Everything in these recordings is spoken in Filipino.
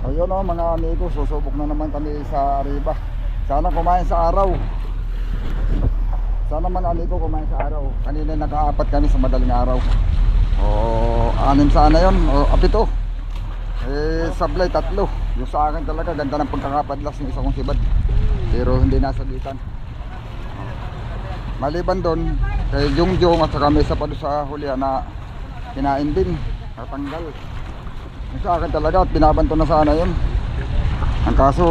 Ayun o mga amigo, susubok na naman kami sa Arriba. Sana kumain sa araw. Sana man amigo kumain sa araw. Kanina naka-apat kami sa madaling araw. O 6 sana yun, o 7. Sablay 3. Yung sa akin talaga ganda ng pagkakapadlas ng isa kong sibad. Pero hindi nasabitan. Maliban doon kay Jungjung at saka may isa pa doon sa hulihan na kinain din, natanggal. Yung sa akin talaga at binabanto na sana yun. Ang kaso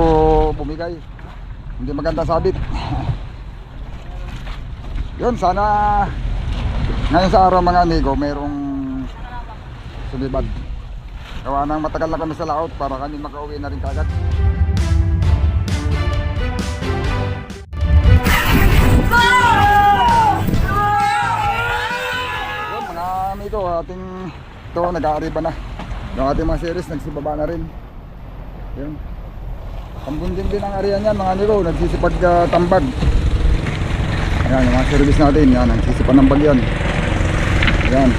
bumigay, hindi maganda sabit. Yun, sana ngayon sa araw mga amigo mayroong sumibad. Gawa nang matagal na kami sa laot para kami makauwi na rin kagad. Yun mga amigo, ating ito nag-aariba na. Yung ating mga series nagsibaba na rin. Yun. Pambundin din ang area niyan mga amigo, nagsisipag tambag. Ayan yung mga service natin, yan, nagsisipag ng bag yan. Ayan.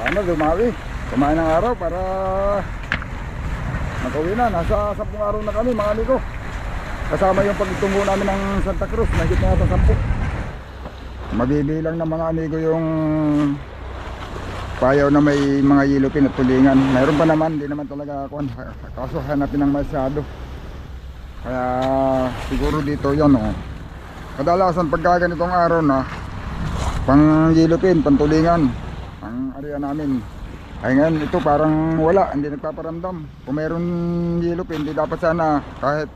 Sana dumawi, kumain ng araw para mag-uwi na. Nasa 10 araw na kami mga amigo. Kasama yung pagtungo namin ng Santa Cruz, nagit na yata 10. Mabibilang ng mga amigo yung payaw na may mga yilupin at tulingan. Mayroon pa naman, hindi naman talaga ako. Kaso hanapin ng masyado. Kaya siguro dito yan oh. Kadalasan pagka ganitong araw na pang yilupin, pang tulingan ang area namin. Ay ngayon ito parang wala, hindi nagpaparamdam. Kung mayroon yilupin, hindi dapat sana kahit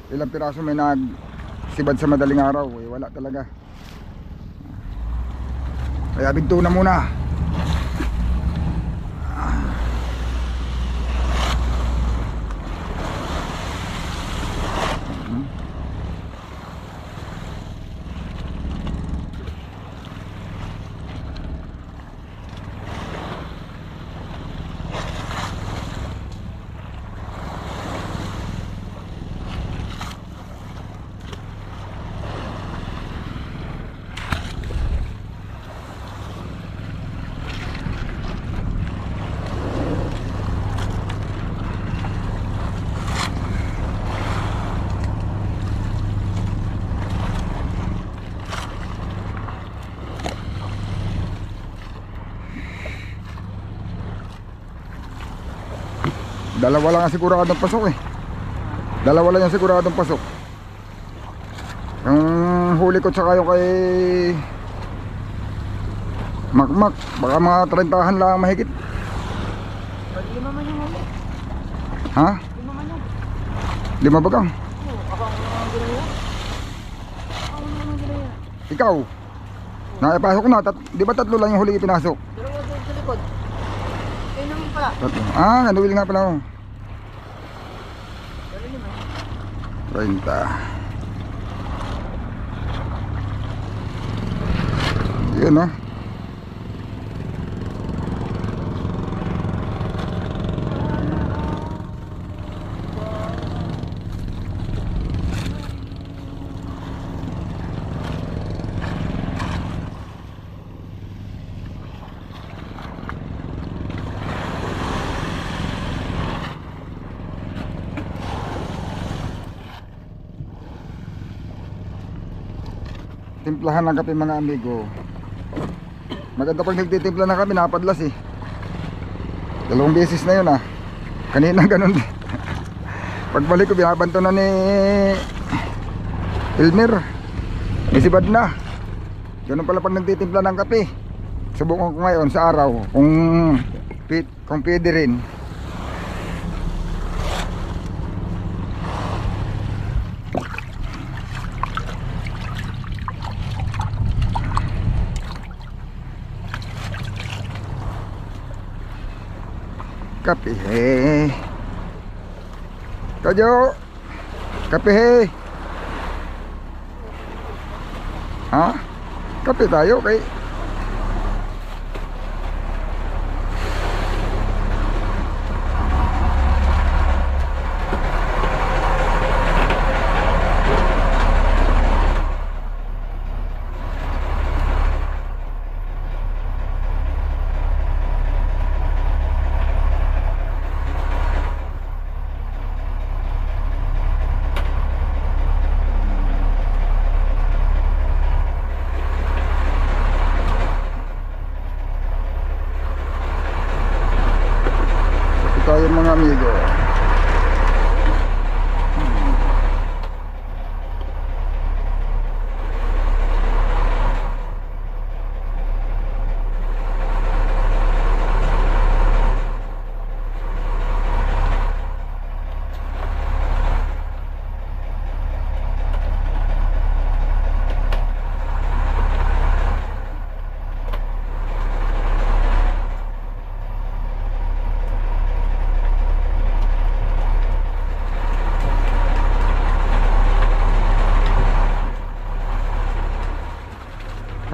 ilang piraso may nagsibad sa madaling araw. Wala talaga. Kaya bigto na muna. Dalawa lang ang siguradong pasok eh. Dalawa lang yung siguradong pasok. Yung huli ko tsaka yung kay Makmak, baka mga 30 lang mahigit. 5 man yung huli. Ha? 5 man yun. 5 bagang? Oo, ako ang ginaya. Ako ang ginaya. Ikaw? Naipasok na, di ba 3 lang yung huli ipinasok? Dalawa doon sa likod. Kayo naman pala. 3. Ah, nanuwil nga pala ako. 30. Yun oh. Timplahan ng kape mga amigo. Maganda pag nagtitimpla na kami, napadlas eh. 2 beses na yun ah. Kanina ganun din. Pagbalik ko binabanto na ni Elmer. May sibad na. Ganun pala pag nagtitimpla ng kape. Subukan ko ngayon sa araw kung pwede rin. Kape he. Kajo. Kape he. Ha? Kape tayo kay. amigo.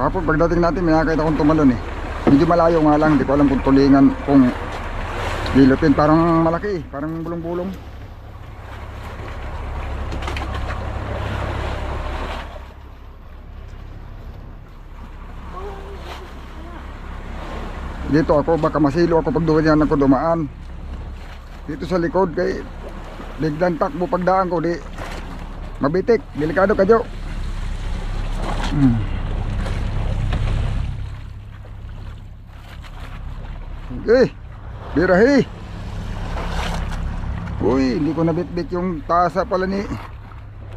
Kapag pagdating natin may nakita akong tumalon eh. Medyo malayo nga lang, di ko alam kung tulingan, kung gilupin. Parang malaki, parang bulong-bulong. Dito ako, baka masilo ako pag dumaan ako dumaan. Dito sa likod kay biglang takbo pagdaan ko, di mabitik, delikado ka Jo. Birahi. Uy, hindi ko nabitbit yung tasa pala ni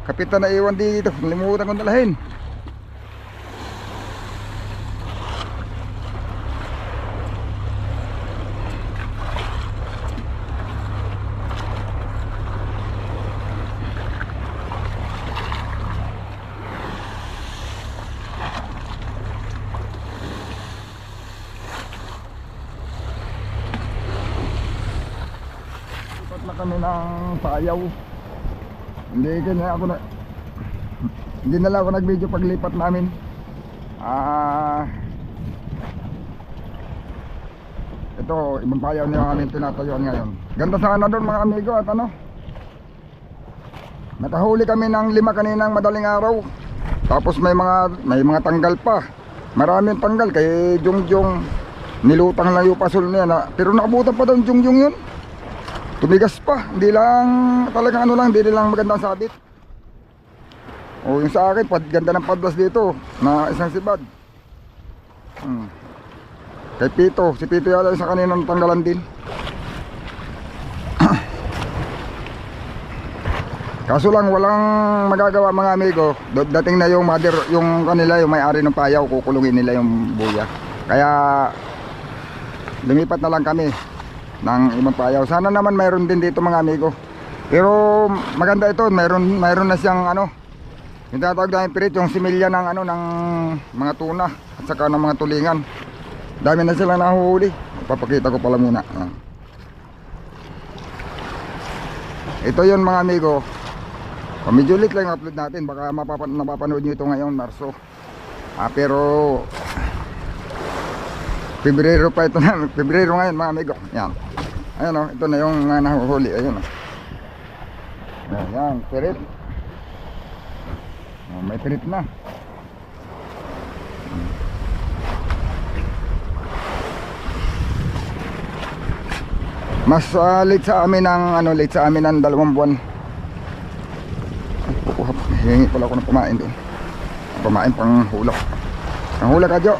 Kapitan na iwan dito. Nalimutan kong dalahin. Na kami ng payaw. Hindi na lang ako nag-video paglipat namin. Ito, ibang payaw niya kami tinatayuan ngayon. Ganda sana doon mga amigo at ano. Nakahuli kami ng 5 kaninang madaling araw. Tapos may mga tanggal pa. Maraming tanggal kay Jungjung. Nilutang lang yung pasol niya na, pero nakabutan pa daw Jungjung yun. Tumigas pa, hindi lang talagang ano lang, hindi lang magandang sabit. O yung sa akin, ganda ng padlas dito na isang sibad. Kay Pito, si Pito yata sa kanina tanggalan din. Kaso lang walang magagawa mga amigo. Dating na yung mother, yung kanila, yung may-ari ng payaw, kukulungin nila yung buya. Kaya lumipat na lang kami ng ibang payaw. Sana naman mayroon din dito mga amigo. Pero maganda ito, mayroon na siyang ano, yung tatawag namin pirit, yung similya ng ano, ng mga tuna at saka ng mga tulingan. Dami na sila nahuhuli. Papakita ko pala muna. Ito yun mga amigo. Medyo late lang upload natin, baka mapapanood nyo ito ngayon Marso. Pero Pebrero pa ito na, Pebrero ngayon mga amigo. Yan. Ayan o, ito na yung nahuhuli. Ayun o. Ayan, pirit. May pirit na. Mas late sa amin ng late sa amin ng 2 buwan. Hingi pala ako ng pumain doon. Pumain pang hulak. Ang hulak ka Jo.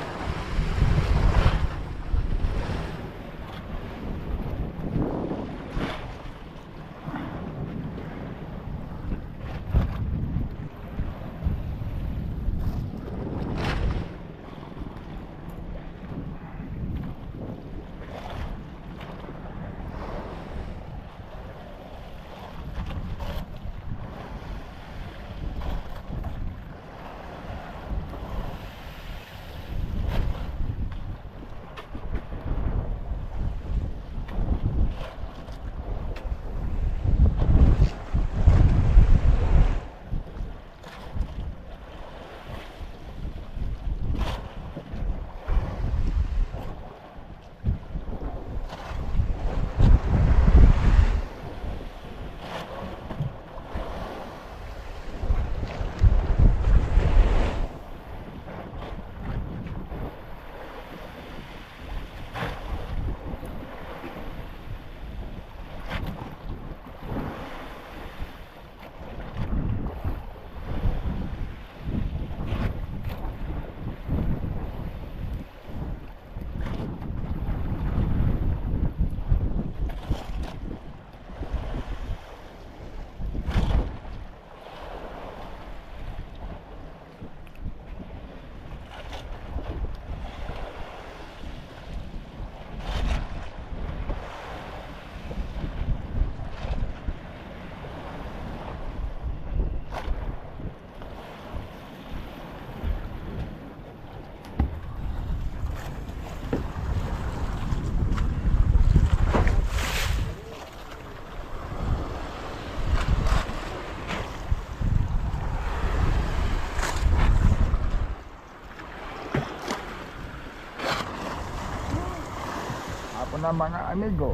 hapon na mga amigo.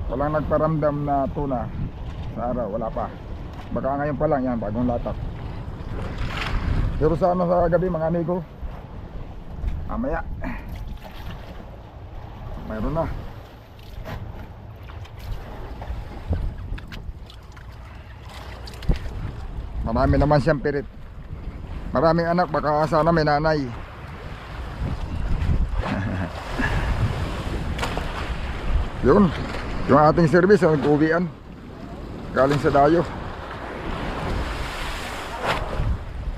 Walang nagparamdam na tuna sa araw, wala pa. Baka ngayon pa lang yan, bagong latak. Pero sana sa gabi mga amigo, mamaya mayroon na. Marami naman siyang pirit. Maraming anak, baka sana may nanay. Yun, yung ating service ang nag-uwian galing sa Dayo.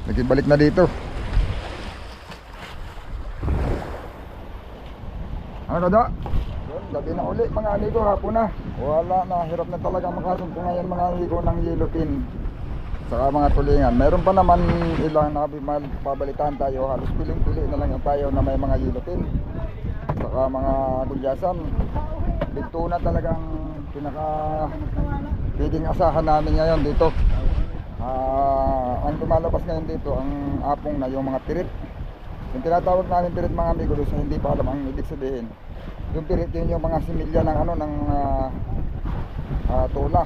Nakibalik na dito. Ano kada? Yun, gabi na uli mga amigo, hapon na. Wala na, hirap na talaga makasumpo ngayon mga amigo ng yellowfin saka mga tulingan. Meron pa naman ilang nababalitaan tayo, halos piling-pili na lang yung tayo na may mga yellowfin saka mga gulyasan. Dito na talagang pinaka pwedeng asahan namin ngayon dito. Ang lumalabas ngayon dito ang apong na yung mga pirit. Yung tinatawag namin pirit mga amigo, so hindi pa alam ang ibig sabihin. Yung pirit yun yung mga similya ng ano ng tula.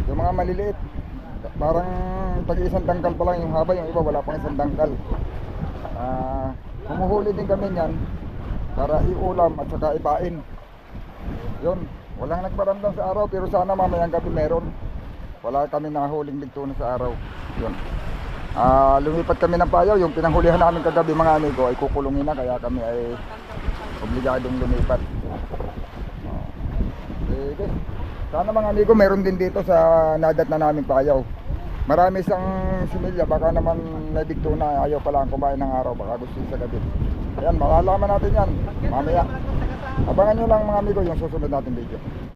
Yung mga maliliit. Parang tag-isang dangkal pa lang yung haba, yung iba wala pang isang dangkal. Humuhuli din kami niyan para iulam at saka ipain. Yun, walang nagparamdam sa araw pero sana mamayang gabi meron. Wala kami nahuling ligtuna sa araw. Yun. Lumipat kami ng payaw, yung pinanghulihan namin kagabi mga amigo ay kukulungin na kaya kami ay obligadong lumipat. Okay. Sana mga amigo meron din dito sa nadat na namin payaw. Marami siyang similya, baka naman may ligtuna, ayaw pala ang kumain ng araw, baka gusto sa gabi. Ayan, malalaman natin yan mamaya. Abangan nyo lang mga amigo yung susunod natin video.